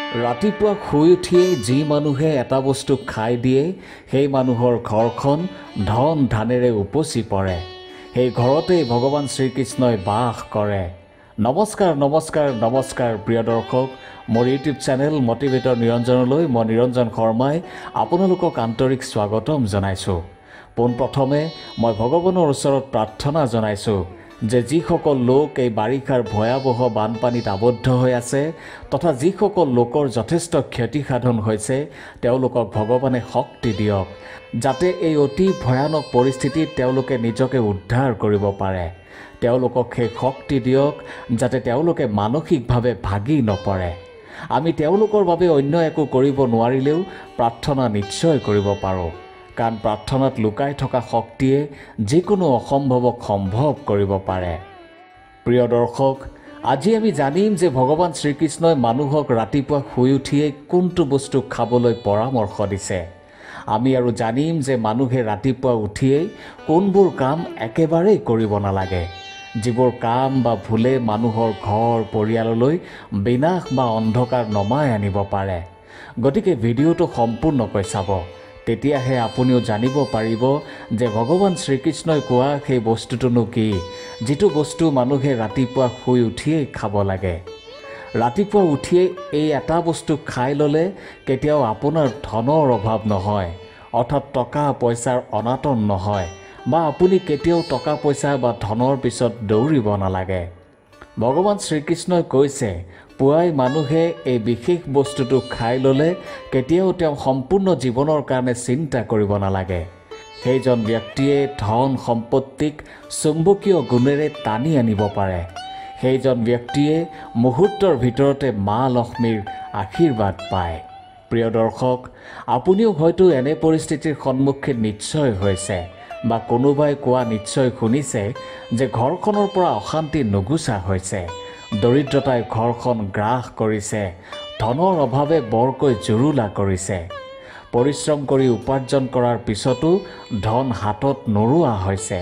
ৰাতিপুৱা শুই উঠিয়েই যি মানুহে এটা বস্তু খাই দিয়ে সেই মানুহৰ ঘৰখন ধন ধানেৰে উপচি পৰে। সেই ঘৰতেই ভগৱান শ্ৰীকৃষ্ণই বাস কৰে। নমস্কাৰ নমস্কাৰ নমস্কাৰ প্ৰিয় দৰ্শক, মোৰ ইউটিউব চেনেল মটিভেটৰ নিৰঞ্জনলৈ মই নিৰঞ্জন শৰ্মাই আপোনালোকক আন্তৰিক স্বাগতম জনাইছোঁ। পোনপ্ৰথমে মই ভগৱানৰ ওচৰত প্ৰাৰ্থনা জনাইছোঁ যে যিসকল লোক এই বাৰিষাৰ ভয়াৱহ বানপানীত আবদ্ধ হৈ আছে তথা যিসকল লোকৰ যথেষ্ট ক্ষতিসাধন হৈছে তেওঁলোকক ভগৱানে শক্তি দিয়ক, যাতে এই অতি ভয়ানক পৰিস্থিতিত তেওঁলোকে নিজকে উদ্ধাৰ কৰিব পাৰে। তেওঁলোকক সেই শক্তি দিয়ক যাতে তেওঁলোকে মানসিকভাৱে ভাগি নপৰে। আমি তেওঁলোকৰ বাবে অন্য একো কৰিব নোৱাৰিলেও প্ৰাৰ্থনা নিশ্চয় কৰিব পাৰোঁ, কাৰণ প্ৰাৰ্থনাত লুকাই থকা শক্তিয়ে যিকোনো অসম্ভৱক সম্ভৱ কৰিব পাৰে। প্ৰিয় দৰ্শক, আজি আমি জানিম যে ভগৱান শ্ৰীকৃষ্ণই মানুহক ৰাতিপুৱা শুই উঠিয়েই কোনটো বস্তু খাবলৈ পৰামৰ্শ দিছে। আমি আৰু জানিম যে মানুহে ৰাতিপুৱা উঠিয়েই কোনবোৰ কাম একেবাৰেই কৰিব নালাগে, যিবোৰ কাম বা ভুলে মানুহৰ ঘৰ পৰিয়াললৈ বিনাশ বা অন্ধকাৰ নমাই আনিব পাৰে। গতিকে ভিডিঅ'টো সম্পূৰ্ণকৈ চাব, তেতিয়াহে আপুনিও জানিব পাৰিব যে ভগৱান শ্ৰীকৃষ্ণই কোৱা সেই বস্তুটোনো কি, যিটো বস্তু মানুহে ৰাতিপুৱা শুই উঠিয়েই খাব লাগে। ৰাতিপুৱা উঠিয়েই এই এটা বস্তু খাই ল'লে কেতিয়াও আপোনাৰ ধনৰ অভাৱ নহয়, অৰ্থাৎ টকা পইচাৰ অনাটন নহয়, বা আপুনি কেতিয়াও টকা পইচা বা ধনৰ পিছত দৌৰিব নালাগে। ভগৱান শ্ৰীকৃষ্ণই কৈছে পুৱাই মানুহে এই বিশেষ বস্তুটো খাই ল'লে কেতিয়াও তেওঁ সম্পূৰ্ণ জীৱনৰ কাৰণে চিন্তা কৰিব নালাগে। সেইজন ব্যক্তিয়ে ধন সম্পত্তিক চুম্বকীয় গুণেৰে টানি আনিব পাৰে। সেইজন ব্যক্তিয়ে মুহূৰ্তৰ ভিতৰতে মা লক্ষ্মীৰ আশীৰ্বাদ পায়। প্ৰিয় দৰ্শক, আপুনিও হয়তো এনে পৰিস্থিতিৰ সন্মুখীন নিশ্চয় হৈছে বা কোনোবাই কোৱা নিশ্চয় শুনিছে যে ঘৰখনৰ পৰা অশান্তি নুগুচা হৈছে, দৰিদ্ৰতাই ঘৰখন গ্ৰাস কৰিছে, ধনৰ অভাৱে বৰকৈ জুৰুলা কৰিছে। পৰিশ্ৰম কৰি উপাৰ্জন কৰাৰ পিছতো ধন হাতত নোৰোৱা হৈছে।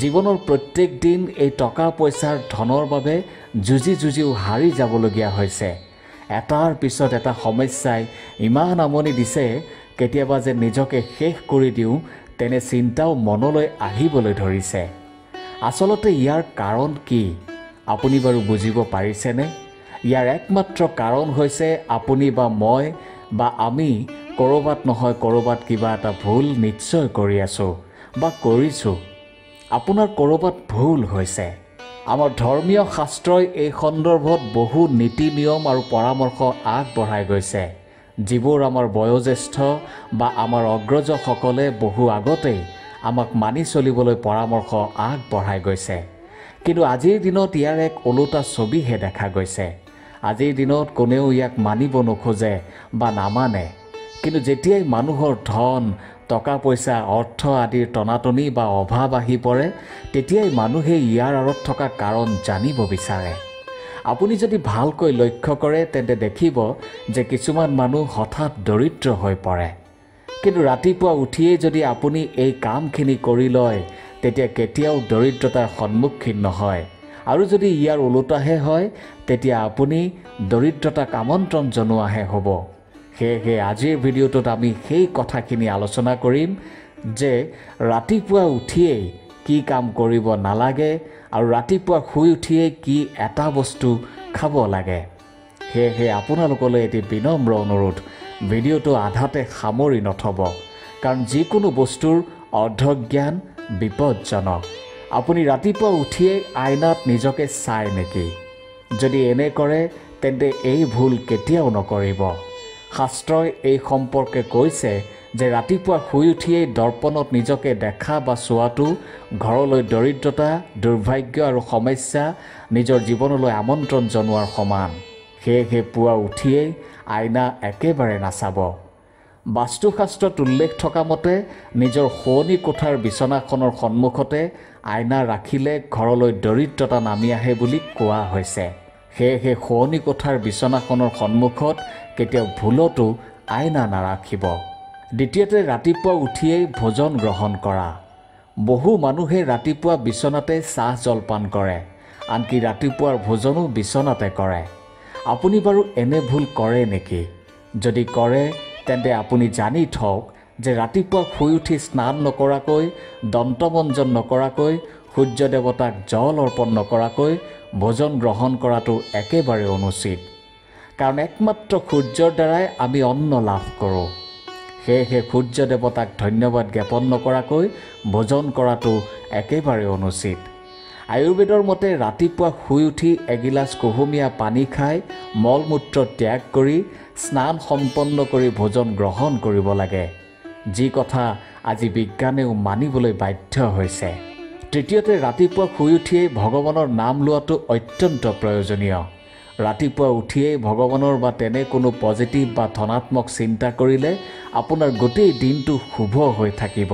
জীৱনৰ প্ৰত্যেক দিন এই টকা পইচাৰ ধনৰ বাবে যুঁজিও হাৰি যাবলগীয়া হৈছে। এটাৰ পিছত এটা সমস্যাই ইমান আমনি দিছে, কেতিয়াবা যে নিজকে শেষ কৰি দিওঁ তেনে চিন্তাও মনলৈ আহিবলৈ ধৰিছে। আচলতে ইয়াৰ কাৰণ কি আপুনি বাৰু বুজিব পাৰিছেনে? ইয়াৰ একমাত্ৰ কাৰণ হৈছে আপুনি বা মই বা আমি ক'ৰবাত নহয় ক'ৰবাত কিবা এটা ভুল নিশ্চয় কৰি আছোঁ বা কৰিছোঁ। আপোনাৰ ক'ৰবাত ভুল হৈছে। আমাৰ ধৰ্মীয় শাস্ত্ৰই এই সন্দৰ্ভত বহু নীতি নিয়ম আৰু পৰামৰ্শ আগবঢ়াই গৈছে, যিবোৰ আমাৰ বয়োজ্যেষ্ঠ বা আমাৰ অগ্ৰজসকলে বহু আগতেই আমাক মানি চলিবলৈ পৰামৰ্শ আগবঢ়াই গৈছে। কিন্তু আজিৰ দিনত ইয়াৰ এক ওলোটা ছবিহে দেখা গৈছে। আজিৰ দিনত কোনেও ইয়াক মানিব নোখোজে বা নামানে। কিন্তু যেতিয়াই মানুহৰ ধন টকা পইচা অৰ্থ আদিৰ টনাটনি বা অভাৱ আহি পৰে, তেতিয়াই মানুহে ইয়াৰ আঁৰত থকা কাৰণ জানিব বিচাৰে। আপুনি যদি ভালকৈ লক্ষ্য কৰে তেন্তে দেখিব যে কিছুমান মানুহ হঠাৎ দৰিদ্ৰ হৈ পৰে। কিন্তু ৰাতিপুৱা উঠিয়েই যদি আপুনি এই কামখিনি কৰি লয় তেতিয়া কেতিয়াও দৰিদ্ৰতাৰ সন্মুখীন নহয়, আৰু যদি ইয়াৰ ওলোটাহে হয় তেতিয়া আপুনি দৰিদ্ৰতাক আমন্ত্ৰণ জনোৱাহে হ'ব। সেয়েহে আজিৰ ভিডিঅ'টোত আমি সেই কথাখিনি আলোচনা কৰিম যে ৰাতিপুৱা উঠিয়েই কি কাম কৰিব নালাগে আৰু ৰাতিপুৱা শুই উঠিয়েই কি এটা বস্তু খাব লাগে। সেয়েহে আপোনালোকলৈ এটি বিনম্ৰ অনুৰোধ, ভিডিঅ'টো আধাতে সামৰি নথব, কাৰণ যিকোনো বস্তুৰ অৰ্ধজ্ঞান বিপদজনক। আপুনি ৰাতিপুৱা উঠিয়েই আইনাত নিজকে চায় নেকি? যদি এনে কৰে তেন্তে এই ভুল কেতিয়াও নকৰিব। শাস্ত্ৰই এই সম্পৰ্কে কৈছে যে ৰাতিপুৱা শুই উঠিয়েই দৰ্পণত নিজকে দেখা বা চোৱাটো ঘৰলৈ দৰিদ্ৰতা, দুৰ্ভাগ্য আৰু সমস্যা নিজৰ জীৱনলৈ আমন্ত্ৰণ জনোৱাৰ সমান। সেয়েহে পুৱা উঠিয়েই আইনা একেবাৰে নাচাব। বাস্তুশাস্ত্ৰত উল্লেখ থকা মতে নিজৰ শোৱনি কোঠাৰ বিচনাখনৰ সন্মুখতে আইনা ৰাখিলে ঘৰলৈ দৰিদ্ৰতা নামি আহে বুলি কোৱা হৈছে। সেয়েহে শোৱনি কোঠাৰ বিচনাখনৰ সন্মুখত কেতিয়াও ভুলতো আইনা নাৰাখিব। দ্বিতীয়তে, ৰাতিপুৱা উঠিয়েই ভোজন গ্ৰহণ কৰা। বহু মানুহে ৰাতিপুৱা বিচনাতে চাহ জলপান কৰে, আনকি ৰাতিপুৱাৰ ভোজনো বিচনাতে কৰে। আপুনি বাৰু এনে ভুল কৰে নেকি? যদি কৰে তেন্তে আপুনি জানি থওক যে ৰাতিপুৱা শুই উঠি স্নান নকৰাকৈ, দন্তমঞ্জন নকৰাকৈ, সূৰ্য দেৱতাক জল অৰ্পণ নকৰাকৈ ভোজন গ্ৰহণ কৰাটো একেবাৰে অনুচিত। কাৰণ একমাত্ৰ সূৰ্যৰ দ্বাৰাই আমি অন্ন লাভ কৰোঁ। সেয়েহে সূৰ্য দেৱতাক ধন্যবাদ জ্ঞাপন নকৰাকৈ ভোজন কৰাটো একেবাৰে অনুচিত। আয়ুৰ্বেদৰ মতে ৰাতিপুৱা শুই উঠি এগিলাচ কুহুমীয়া পানী খাই মল মূত্ৰ ত্যাগ কৰি স্নান সম্পন্ন কৰি ভোজন গ্ৰহণ কৰিব লাগে, যি কথা আজি বিজ্ঞানেও মানিবলৈ বাধ্য হৈছে। তৃতীয়তে, ৰাতিপুৱা শুই উঠিয়েই ভগৱানৰ নাম লোৱাটো অত্যন্ত প্ৰয়োজনীয়। ৰাতিপুৱা উঠিয়েই ভগৱানৰ বা তেনে কোনো পজিটিভ বা ধনাত্মক চিন্তা কৰিলে আপোনাৰ গোটেই দিনটো শুভ হৈ থাকিব।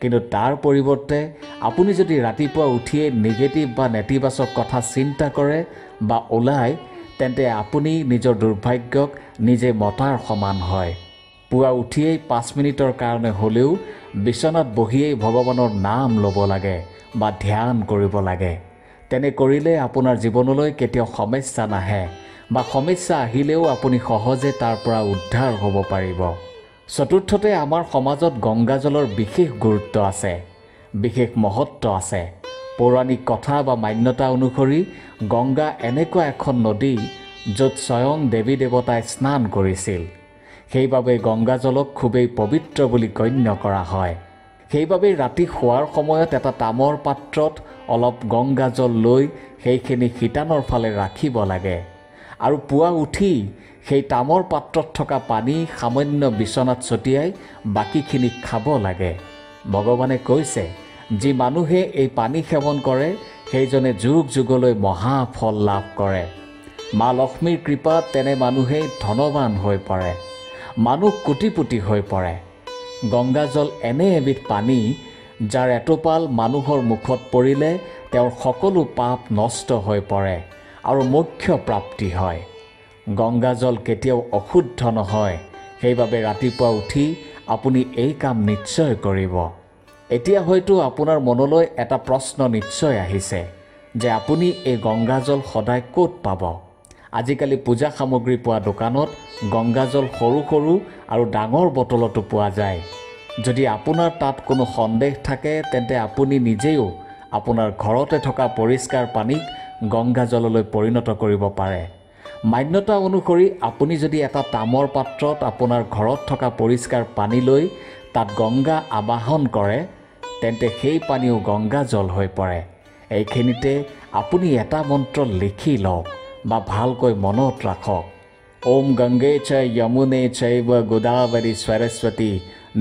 কিন্তু তাৰ পৰিৱৰ্তে আপুনি যদি ৰাতিপুৱা উঠিয়েই নিগেটিভ বা নেতিবাচক কথা চিন্তা কৰে বা ওলায়, তেন্তে আপুনি নিজৰ দুৰ্ভাগ্যক নিজে মতাৰ সমান হয়। পুৱা উঠিয়েই 5 মিনিটৰ কাৰণে হ'লেও বিচনাত বহিয়েই ভগৱানৰ নাম ল'ব লাগে বা ধ্যান কৰিব লাগে। তেনে কৰিলে আপোনাৰ জীৱনলৈ কেতিয়াও সমস্যা নাহে, বা সমস্যা আহিলেও আপুনি সহজে তাৰ পৰা উদ্ধাৰ হ'ব পাৰিব। চতুৰ্থতে, আমাৰ সমাজত গংগাজলৰ বিশেষ গুৰুত্ব আছে, বিশেষ মহত্ব আছে। পৌৰাণিক কথা বা মান্যতা অনুসৰি গংগা এনেকুৱা এখন নদী য'ত স্বয়ং দেৱী দেৱতাই স্নান কৰিছিল। সেইবাবে গংগাজলক খুবেই পবিত্ৰ বুলি গণ্য কৰা হয়। সেইবাবে ৰাতি শোৱাৰ সময়ত এটা তামৰ পাত্ৰত অলপ গংগাজল লৈ সেইখিনি শিতানৰ ফালে ৰাখিব লাগে, আৰু পুৱা উঠি সেই তামৰ পাত্ৰত থকা পানী সামান্য বিচনাত ছটিয়াই বাকীখিনি খাব লাগে। ভগৱানে কৈছে, যি মানুহে এই পানী সেৱন কৰে সেইজনে যুগ যুগলৈ মহা ফল লাভ কৰে। মা লক্ষ্মীৰ কৃপাত তেনে মানুহেই ধনৱান হৈ পৰে, মানুহ কোটিপতি হৈ পৰে। গংগাজল এনে এবিধ পানী যাৰ এটোপাল মানুহৰ মুখত পৰিলে তেওঁৰ সকলো পাপ নষ্ট হৈ পৰে আৰু মোক্ষ প্ৰাপ্তি হয়। গংগাজল কেতিয়াও অশুদ্ধ নহয়। সেইবাবে ৰাতিপুৱা উঠি আপুনি এই কাম নিশ্চয় কৰিব। এতিয়া হয়তো আপোনাৰ মনলৈ এটা প্ৰশ্ন নিশ্চয় আহিছে যে আপুনি এই গংগাজল সদায় ক'ত পাব? আজিকালি পূজা সামগ্ৰী পোৱা দোকানত গংগাজল সৰু সৰু আৰু ডাঙৰ বটলতো পোৱা যায়। যদি আপোনাৰ তাত কোনো সন্দেহ থাকে তেন্তে আপুনি নিজেও আপোনাৰ ঘৰতে থকা পৰিষ্কাৰ পানীক গংগাজললৈ পৰিণত কৰিব পাৰে। মান্যতা অনুসৰি আপুনি যদি এটা তামৰ পাত্ৰত আপোনাৰ ঘৰত থকা পৰিষ্কাৰ পানী লৈ তাত গংগা আবাহন কৰে, তেন্তে সেই পানীও গংগাজল হৈ পৰে। এইখিনিতে আপুনি এটা মন্ত্ৰ লিখি লওক বা ভালকৈ মনত ৰাখক। ওম গংগে চ যমুনে চৈব গোদাবৰী সৰস্বতী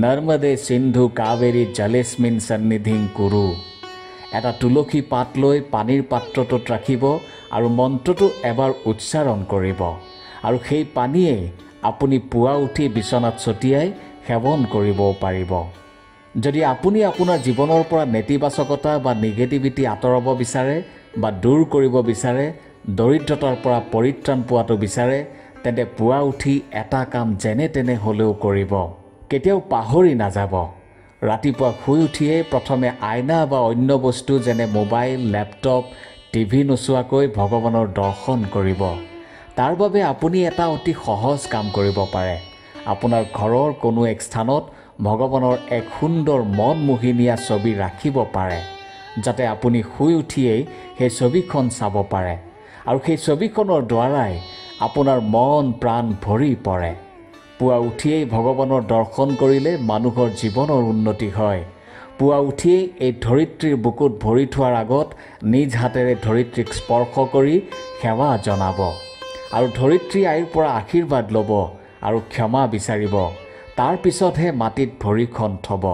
নৰ্মদে সিন্ধু কাবেৰী জলেস্মিন সন্নিধিং কুৰু। এটা তুলসী পাত লৈ পানীৰ পাত্ৰটোত ৰাখিব আৰু মন্ত্ৰটো এবাৰ উচ্চাৰণ কৰিব, আৰু সেই পানীয়ে আপুনি পুৱা উঠি বিচনাত ছটিয়াই সেৱন কৰিবও পাৰিব। যদি আপুনি আপোনাৰ জীৱনৰ পৰা নেতিবাচকতা বা নিগেটিভিটি আঁতৰাব বিচাৰে বা দূৰ কৰিব বিচাৰে, দৰিদ্ৰতাৰ পৰা পৰিত্ৰাণ পোৱাটো বিচাৰে, তেন্তে পুৱা উঠি এটা কাম যেনে তেনে হ'লেও কৰিব। কেতিয়াও পাহৰি নাযাব, ৰাতিপুৱা শুই উঠিয়ে প্ৰথমে আইনা বা অন্য বস্তু যেনে মোবাইল, লেপটপ, টিভি নোচোৱাকৈ ভগৱানৰ দৰ্শন কৰিব। তাৰ বাবে আপুনি এটা অতি সহজ কাম কৰিব পাৰে। আপোনাৰ ঘৰৰ কোনো এক স্থানত ভগৱানৰ এক সুন্দৰ মনমোহিনীয়া ছবি ৰাখিব পাৰে, যাতে আপুনি শুই উঠিয়েই সেই ছবিখন চাব পাৰে, আৰু সেই ছবিখনৰ দ্বাৰাই আপোনাৰ মন প্ৰাণ ভৰি পৰে। পুৱা উঠিয়েই ভগৱানৰ দৰ্শন কৰিলে মানুহৰ জীৱনৰ উন্নতি হয়। পুৱা উঠিয়েই এই ধৰিত্ৰীৰ বুকুত ভৰি থোৱাৰ আগত নিজ হাতেৰে ধৰিত্ৰীক স্পৰ্শ কৰি সেৱা জনাব, আৰু ধৰিত্ৰী আইৰ পৰা আশীৰ্বাদ ল'ব আৰু ক্ষমা বিচাৰিব। তাৰ পিছতহে মাটিত ভৰিখন থ'ব।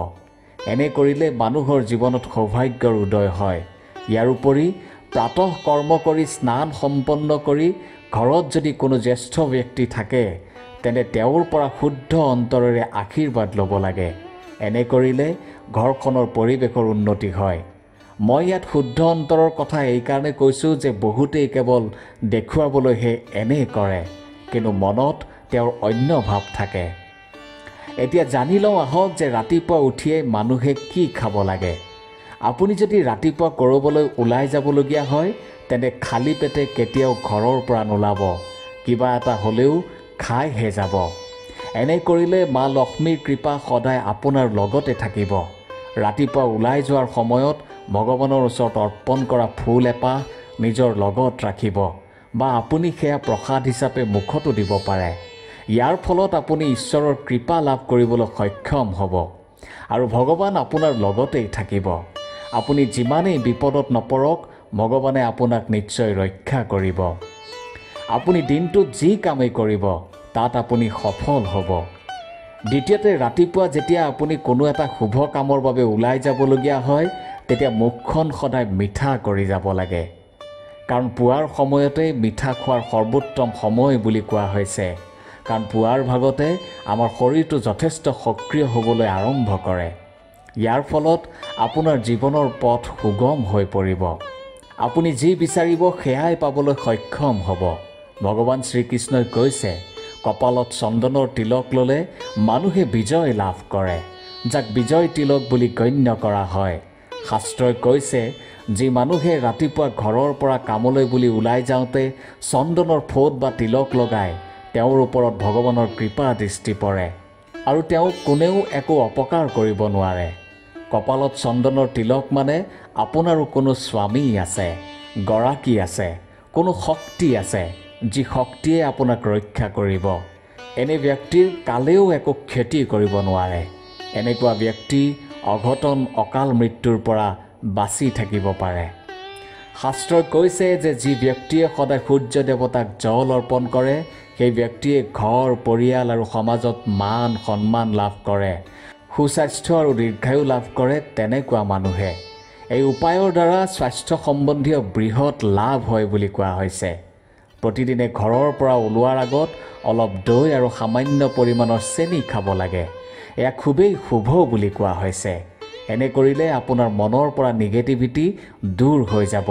এনে কৰিলে মানুহৰ জীৱনত সৌভাগ্যৰ উদয় হয়। ইয়াৰ উপৰি প্ৰাতঃ কৰ্ম কৰি স্নান সম্পন্ন কৰি ঘৰত যদি কোনো জ্যেষ্ঠ ব্যক্তি থাকে, তেন্তে তেওঁৰ পৰা শুদ্ধ অন্তৰেৰে আশীৰ্বাদ ল'ব লাগে। এনে কৰিলে ঘৰখনৰ পৰিৱেশৰ উন্নতি হয়। মই ইয়াত শুদ্ধ অন্তৰৰ কথা এইকাৰণে কৈছোঁ যে বহুতেই কেৱল দেখুৱাবলৈহে এনে কৰে, কিন্তু মনত তেওঁৰ অন্য ভাৱ থাকে। এতিয়া জানি লওঁ আহক যে ৰাতিপুৱা উঠিয়েই মানুহে কি খাব লাগে। আপুনি যদি ৰাতিপুৱা ক'ৰবালৈ ওলাই যাবলগীয়া হয়, তেন্তে খালী পেটে কেতিয়াও ঘৰৰ পৰা নোলাব। কিবা এটা হ'লেও খাইহে যাব। এনে কৰিলে মা লক্ষ্মীৰ কৃপা সদায় আপোনাৰ লগতে থাকিব। ৰাতিপুৱা ওলাই যোৱাৰ সময়ত ভগৱানৰ ওচৰত অৰ্পণ কৰা ফুল এপাহ নিজৰ লগত ৰাখিব বা আপুনি সেয়া প্ৰসাদ হিচাপে মুখতো দিব পাৰে। ইয়াৰ ফলত আপুনি ঈশ্বৰৰ কৃপা লাভ কৰিবলৈ সক্ষম হ'ব আৰু ভগৱান আপোনাৰ লগতেই থাকিব। আপুনি যিমানেই বিপদত নপৰক, ভগৱানে আপোনাক নিশ্চয় ৰক্ষা কৰিব। আপুনি দিনটোত যি কামেই কৰিব তাত আপুনি সফল হ'ব। দ্বিতীয়তে, ৰাতিপুৱা যেতিয়া আপুনি কোনো এটা শুভ কামৰ বাবে ওলাই যাবলগীয়া হয়, তেতিয়া মুখখন সদায় মিঠা কৰি যাব লাগে। কাৰণ পুৱাৰ সময়তেই মিঠা খোৱাৰ সৰ্বোত্তম সময় বুলি কোৱা হৈছে। কাৰণ পুৱাৰ ভাগতে আমাৰ শৰীৰটো যথেষ্ট সক্ৰিয় হ'বলৈ আৰম্ভ কৰে। ইয়াৰ ফলত আপোনাৰ জীৱনৰ পথ সুগম হৈ পৰিব। আপুনি যি বিচাৰিব সেয়াই পাবলৈ সক্ষম হ'ব। ভগৱান শ্ৰীকৃষ্ণই কৈছে, কপালত চন্দনৰ তিলক ল'লে মানুহে বিজয় লাভ কৰে, যাক বিজয় তিলক বুলি গণ্য কৰা হয়। শাস্ত্ৰই কৈছে, যি মানুহে ৰাতিপুৱা ঘৰৰ পৰা কামলৈ বুলি ওলাই যাওঁতে চন্দনৰ ফোঁট বা তিলক লগায়, তেওঁৰ ওপৰত ভগৱানৰ কৃপা দৃষ্টি পৰে আৰু তেওঁক কোনেও একো অপকাৰ কৰিব নোৱাৰে। কপালত চন্দনৰ তিলক মানে আপোনাৰো কোনো স্বামী আছে, গৰাকী আছে, কোনো শক্তি আছে, যি শক্তিয়ে আপোনাক ৰক্ষা কৰিব। এনে ব্যক্তিৰ কালেও একো ক্ষতি কৰিব নোৱাৰে। এনেকুৱা ব্যক্তি অঘটন অকাল মৃত্যুৰ পৰা বাচি থাকিব পাৰে। শাস্ত্ৰই কৈছে যে যি ব্যক্তিয়ে সদায় সূৰ্য দেৱতাক জল অৰ্পণ কৰে, সেই ব্যক্তিয়ে ঘৰ, পৰিয়াল আৰু সমাজত মান সন্মান লাভ কৰে, সুস্বাস্থ্য আৰু দীৰ্ঘায়ু লাভ কৰে। তেনেকুৱা মানুহে এই উপায়ৰ দ্বাৰা স্বাস্থ্য সম্বন্ধীয় বৃহৎ লাভ হয় বুলি কোৱা হৈছে। প্ৰতিদিনে ঘৰৰ পৰা ওলোৱাৰ আগত অলপ দৈ আৰু সামান্য পৰিমাণৰ চেনি খাব লাগে। এয়া খুবেই শুভ বুলি কোৱা হৈছে। এনে কৰিলে আপোনাৰ মনৰ পৰা নিগেটিভিটি দূৰ হৈ যাব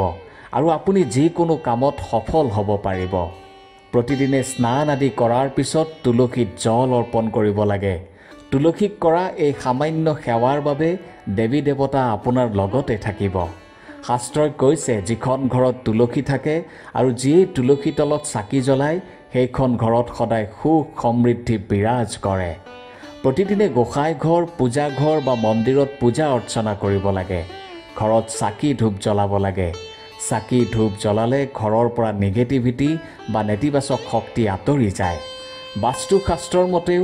আৰু আপুনি যিকোনো কামত সফল হ'ব পাৰিব। প্ৰতিদিনে স্নান আদি কৰাৰ পিছত তুলসীত জল অৰ্পণ কৰিব লাগে। তুলসীক কৰা এই সামান্য সেৱাৰ বাবে দেৱী দেৱতা আপোনাৰ লগতে থাকিব। শাস্ত্ৰই কৈছে, যিখন ঘৰত তুলসী থাকে আৰু যিয়ে তুলসী তলত চাকি জ্বলায়, সেইখন ঘৰত সদায় সুখ সমৃদ্ধি বিৰাজ কৰে। প্ৰতিদিনে গোসাঁই ঘৰ, পূজা ঘৰ বা মন্দিৰত পূজা অৰ্চনা কৰিব লাগে। ঘৰত চাকি ধূপ জ্বলাব লাগে। চাকি ধূপ জ্বলালে ঘৰৰ পৰা নিগেটিভিটি বা নেতিবাচক শক্তি আঁতৰি যায়। বাস্তুশাস্ত্ৰৰ মতেও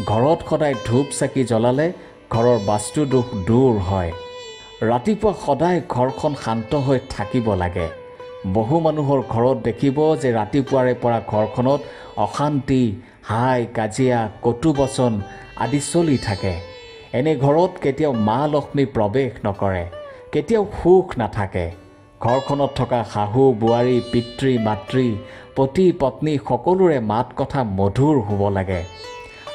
ঘৰত সদায় ধূপ চাকি জ্বলালে ঘৰৰ বাস্তু দোষ দূৰ হয়। ৰাতিপুৱা সদায় ঘৰখন শান্ত হৈ থাকিব লাগে। বহু মানুহৰ ঘৰত দেখিব যে ৰাতিপুৱাৰে পৰা ঘৰখনত অশান্তি, হাই কাজিয়া, কটু বচন আদি চলি থাকে। এনে ঘৰত কেতিয়াও মা লক্ষ্মী প্ৰৱেশ নকৰে, কেতিয়াও সুখ নাথাকে। ঘৰখনত থকা শাহু, বোৱাৰী, পিতৃ, মাতৃ, পতি, পত্নী সকলোৰে মাত কথা মধুৰ হ'ব লাগে।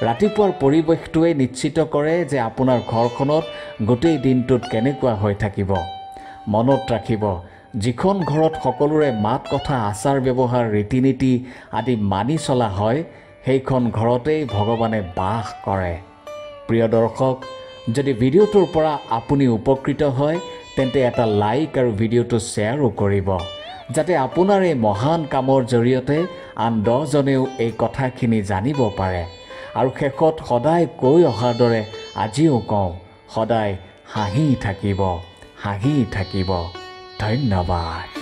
ৰাতিপুৱাৰ পৰিৱেশটোৱে নিশ্চিত কৰে যে আপোনাৰ ঘৰখনত গোটেই দিনটোত কেনেকুৱা হৈ থাকিব। মনত ৰাখিব, যিখন ঘৰত সকলোৰে মাত কথা, আচাৰ ব্যৱহাৰ, ৰীতি নীতি আদি মানি চলা হয়, সেইখন ঘৰতেই ভগৱানে বাস কৰে। প্ৰিয় দৰ্শক, যদি ভিডিঅ'টোৰ পৰা আপুনি উপকৃত হয়, তেন্তে এটা লাইক আৰু ভিডিঅ'টো শ্বেয়াৰো কৰিব, যাতে আপোনাৰ এই মহান কামৰ জৰিয়তে আন 10 জনেও এই কথাখিনি জানিব পাৰে। আৰু শেষত সদায় কৈ অহাৰ দৰে আজিও কওঁ, সদায় হাঁহি থাকিব, হাঁহি থাকিব। ধন্যবাদ।